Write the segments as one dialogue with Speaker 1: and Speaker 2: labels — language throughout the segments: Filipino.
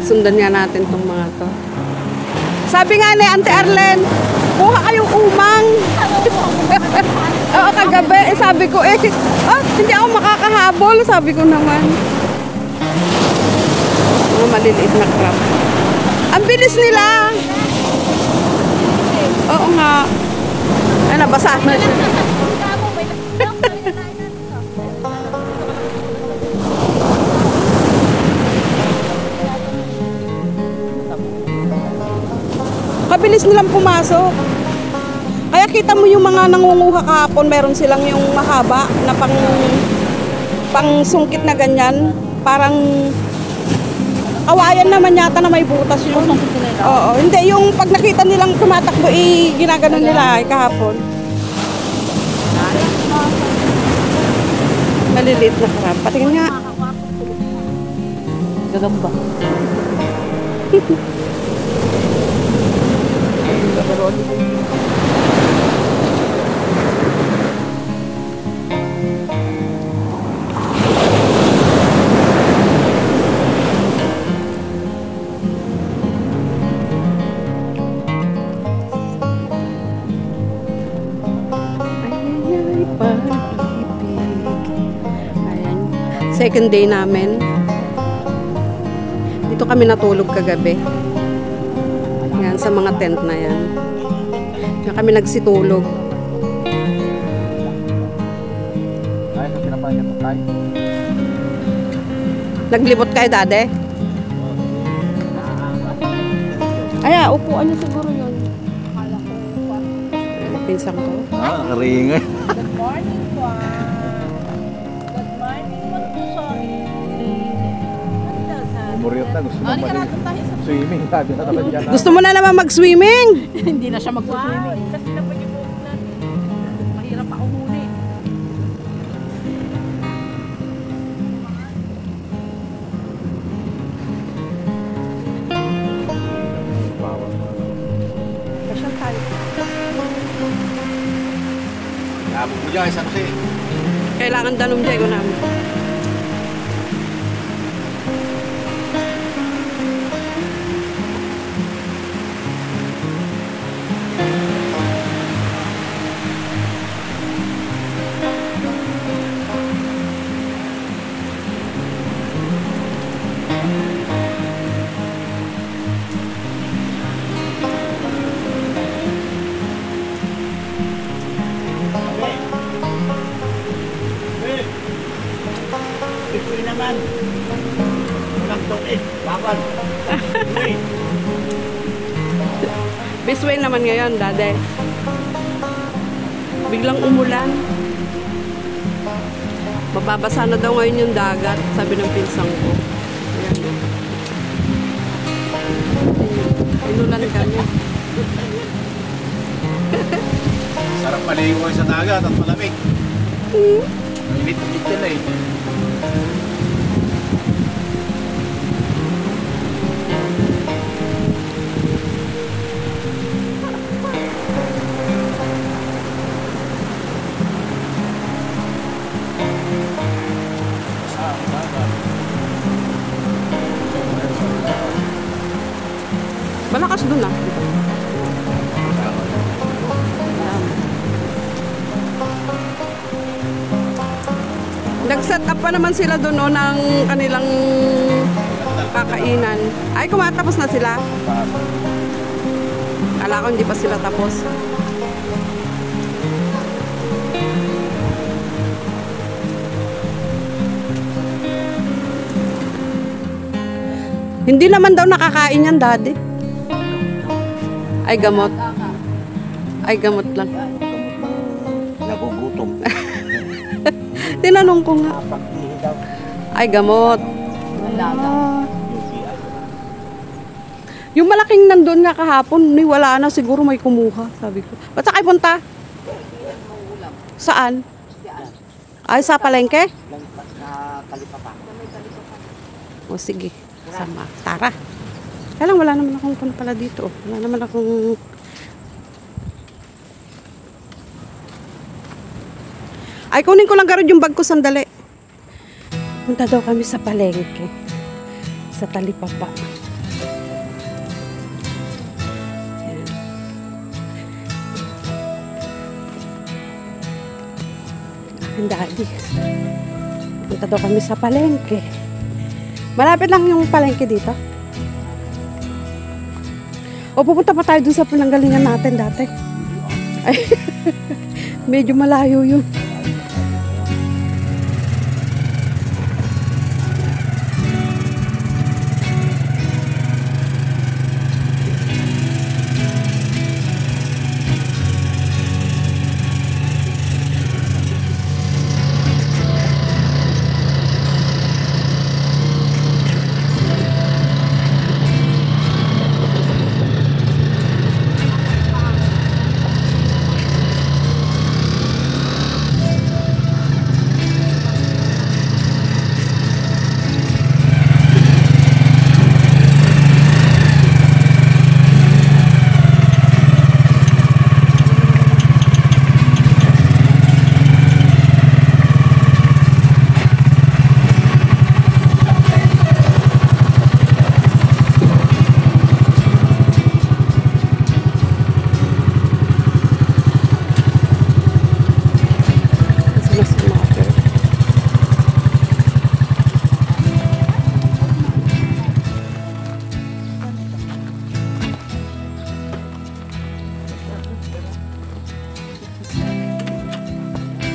Speaker 1: Sundan nga natin tong mga to. Sabi nga ni Ate Arlen, kuha kayong umang. Oo, kagabi. Sabi ko hindi ako makakahabol. Sabi ko naman. Mga maliliit na crab. Ang bilis nila. Oo nga. Ay, nabasa na siya. Kabilis nilang pumasok. Kaya kita mo yung mga nangunguha kahapon, meron silang yung mahaba na pang sungkit na ganyan. Parang kawayan naman yata na may butas yun. Oo, hindi yung pag nakita nilang tumatakbo ginagano nila kahapon. Maliliit na crab. Patingin nga. Gagamba. Second day namin. Dito kami natulog kagabi. Yan, sa mga tent na yan. Diyan kami nagsitulog.
Speaker 2: Ay, sa pinapanya po tayo.
Speaker 1: Naglibot kayo, dade? Ay, upuan niyo siguro yun. Akala ko. Pinsang ko.
Speaker 2: Nakaringay.
Speaker 3: Good morning po. Good morning po, sorry.
Speaker 2: Muriot na, gusto mo pa rin. Swimming, sabi na naman dyan.
Speaker 1: Gusto mo na naman mag-swimming?
Speaker 3: Hindi na siya mag-swimming. Kasi na pag yung natin. Mahirap ako muli.
Speaker 1: Pasyal tayo.
Speaker 2: Yabog mo dyan, isang kasi.
Speaker 1: Kailangan danom dyan ko namin.
Speaker 2: Ito naman. Walang tukin. Bakal.
Speaker 1: Bisway naman ngayon, dade. Biglang umulan. Mababasa na daw ngayon yung dagat, sabi ng pinsang ko. Ayan. Inulan kami.
Speaker 2: Sarap maligo sa dagat at malamig. Init-init yan eh.
Speaker 1: Malakas doon ah. Nag-set up pa naman sila doon no, ng kanilang kakainan. Ay, kumatapos na sila. Kala ko hindi pa sila tapos. Hindi naman daw nakakain yan, daddy. Ay, gamot. Ay, gamot lang.
Speaker 2: Nagugutom.
Speaker 1: Tinanong ko nga. Ay, gamot. Yung malaking nandun nga kahapon, wala na, siguro may kumuha, sabi ko. Ba't sa kayo punta? Saan? Ay, sa palengke?
Speaker 2: Sa Talipapa.
Speaker 1: O, sige. Sama. Tara. Kaya lang, wala naman akong pala dito. Wala naman akong... Ay, kunin ko lang garod yung bag ko sandali. Punta daw kami sa palengke. Sa Talipapa. Ang daddy. Punta daw kami sa palengke. Malapit lang yung palengke dito. O pupunta pa tayo dun sa pinanggalingan natin dati. Ay, medyo malayo yun.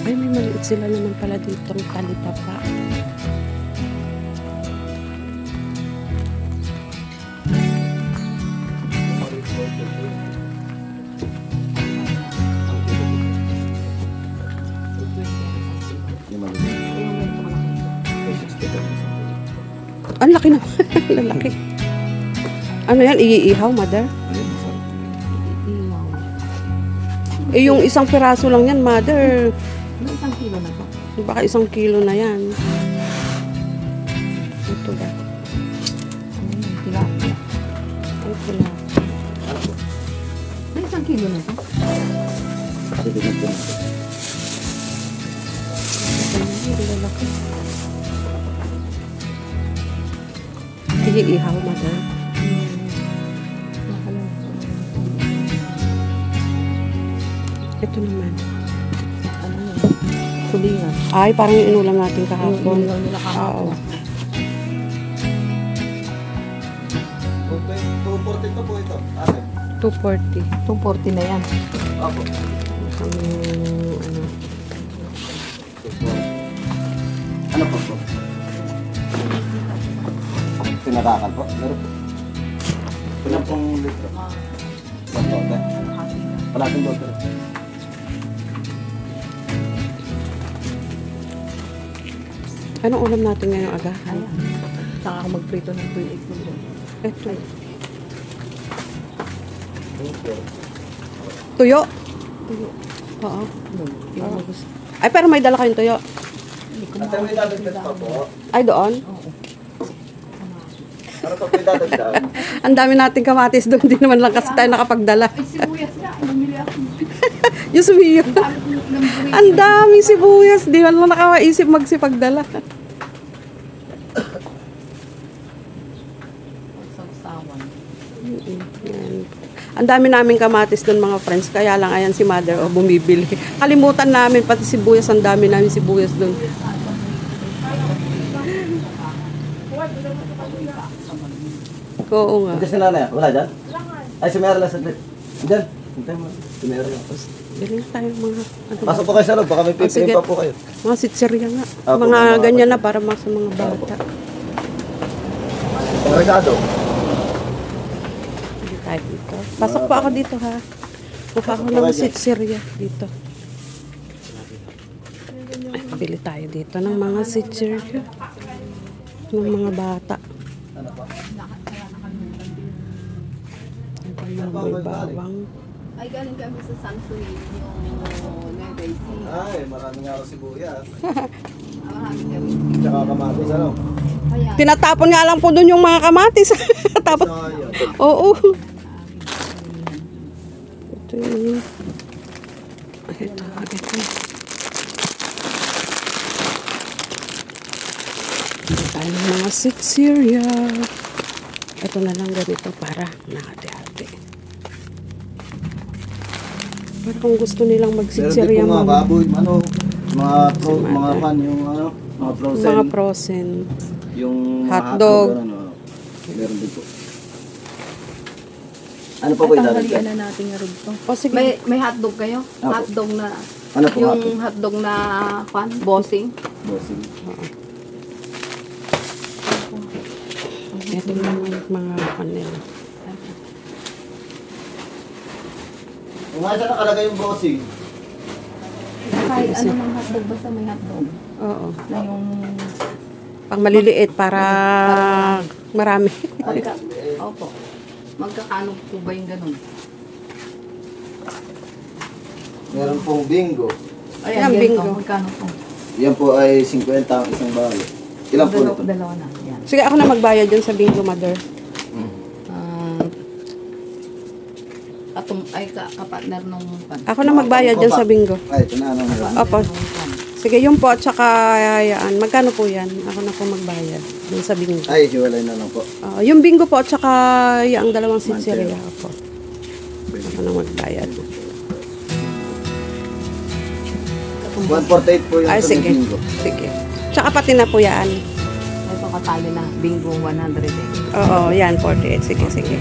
Speaker 1: Ay, may maliit sila naman pala dito ang talipapa. Ang laki na. Lalaki. Ano yan? Iihaw, mother? Eh, yung isang piraso lang yan, mother.
Speaker 3: Isang kilo na to.
Speaker 1: Baka 1 kilo na yan. Ito ba?
Speaker 3: Tilapia.
Speaker 1: Ay, pula.
Speaker 3: May 1 kilo na to.
Speaker 1: Lalaki. Iihaw, mother. Ito naman.
Speaker 3: Ano yan? Kulingan.
Speaker 1: Ay, parang yung inulam natin kahapon.
Speaker 3: Yung nila kahapon.
Speaker 1: Oo.
Speaker 2: 240 po ito.
Speaker 1: 240.
Speaker 3: 240 na yan.
Speaker 2: Opo.
Speaker 1: Isang, ano.
Speaker 2: Ano po po? Pinakakal po. Meron po. Ilang pong litro? 1 lote. Palating lote.
Speaker 1: Anong ulam natin ngayong aga?
Speaker 3: Ayan. Saka ako magprito ng tuyo egg ko doon.
Speaker 1: Ito. Tuyo?
Speaker 3: Tuyo.
Speaker 1: Oo.
Speaker 3: Yung may gusto.
Speaker 1: Ay, pero may dala kayong tuyo.
Speaker 3: Hindi ko
Speaker 2: At may dadagdag pa po.
Speaker 1: Ay, doon?
Speaker 3: Oo.
Speaker 2: Ano pa po yung dadagdag?
Speaker 1: Ang dami nating kamatis doon. Hindi naman lang kasi tayo nakapagdala.
Speaker 3: Ay, sibuyas na. Bumili ako.
Speaker 1: Yung sumiyo. Ang daming sibuyas. Di man lang nakawaisip magsipagdala.
Speaker 3: Sagsawan.
Speaker 1: Yan. Ang dami naming kamatis doon mga friends. Kaya lang ayan si mother bumibili. Kalimutan namin pati sibuyas. Ang dami namin sibuyas doon. Oo nga.
Speaker 2: Kasi nanay, wala dyan? Ay, si Mera lang saglit. Dyan. Hintay mo. Si Mera lang.
Speaker 1: Bili tayo mga ano,
Speaker 2: Pasok po kayo sa loob, baka may
Speaker 1: sige.
Speaker 2: pipirin pa po kayo.
Speaker 1: mga sitserya nga.
Speaker 2: Apo,
Speaker 1: Mga
Speaker 2: mga
Speaker 1: ganyan na para sa mga bata.
Speaker 2: Pagkado.
Speaker 1: Bili tayo dito. Pasok pa ako dito ha. Kuha ako ng sitserya dito. Ay, bili tayo dito ng mga sitserya. Ng mga bata. May bawang.
Speaker 4: Ay, galing kami sa Santuin, yung Nueva Ecija.
Speaker 2: Ay, maraming araw sibuyas.
Speaker 4: Marami kami.
Speaker 2: Tsaka kamatis, ano?
Speaker 4: Kaya,
Speaker 1: Tinatapon nga lang po doon yung mga kamatis. Tapos,
Speaker 2: Sayang.
Speaker 1: oo. Ito yun. Ito. Ito tayo ng mga sitserya. Ito na lang ganito para nakati-hati. Para kung gusto nilang
Speaker 2: Meron din
Speaker 1: magsitserya
Speaker 2: po mga
Speaker 1: mo.
Speaker 2: baboy, manok. Mga pan, yung ano, mga frozen.
Speaker 1: Mga frozen.
Speaker 2: Yung mga
Speaker 1: Hotdog.
Speaker 2: ano, meron din po. Ano pa po
Speaker 4: Tanghalian
Speaker 2: idadagdag?
Speaker 4: na natin nga rin to.
Speaker 1: O sige.
Speaker 4: May hotdog kayo?
Speaker 2: Apo.
Speaker 4: Hotdog na,
Speaker 2: Ano po
Speaker 4: yung
Speaker 2: hotdog?
Speaker 4: hotdog na, bossing.
Speaker 2: Bossing.
Speaker 1: Ito yung mga panel.
Speaker 2: Kung nga saan nakalagay yung bossing?
Speaker 4: Kahit ano ng hotdog, basta may hotdog.
Speaker 1: Oo.
Speaker 4: Na yung,
Speaker 1: Pang maliliit para marami.
Speaker 4: magka, opo. Magkakano po ba yung ganun?
Speaker 2: Meron pong bingo.
Speaker 1: Yan,
Speaker 4: ganito,
Speaker 1: bingo.
Speaker 4: Magkano po?
Speaker 2: Yan po ay 50 ang isang balo. Ilan po nito?
Speaker 4: Dalawa na. Yan.
Speaker 1: Sige, ako na magbayad dun sa bingo, mother.
Speaker 4: Kapartner nung pan.
Speaker 1: Ako na magbayad dun sa bingo.
Speaker 2: Ay, ito na. Ano, meron.
Speaker 1: Opo. Sige, yung po, at saka yan. Magkano po yan? Ako na po magbayad dun sa bingo.
Speaker 2: Ay, hiwalay na lang po.
Speaker 1: Yung bingo po, at saka yung dalawang sitsiriya po. Ako na magbayad.
Speaker 2: 148 po yung
Speaker 1: Ay,
Speaker 2: sa
Speaker 1: sige.
Speaker 2: bingo.
Speaker 1: Sige. Tsaka pati na po yan.
Speaker 4: Ito katali na. Bingo 100 eh.
Speaker 1: Oo, yan, 48. Sige, sige.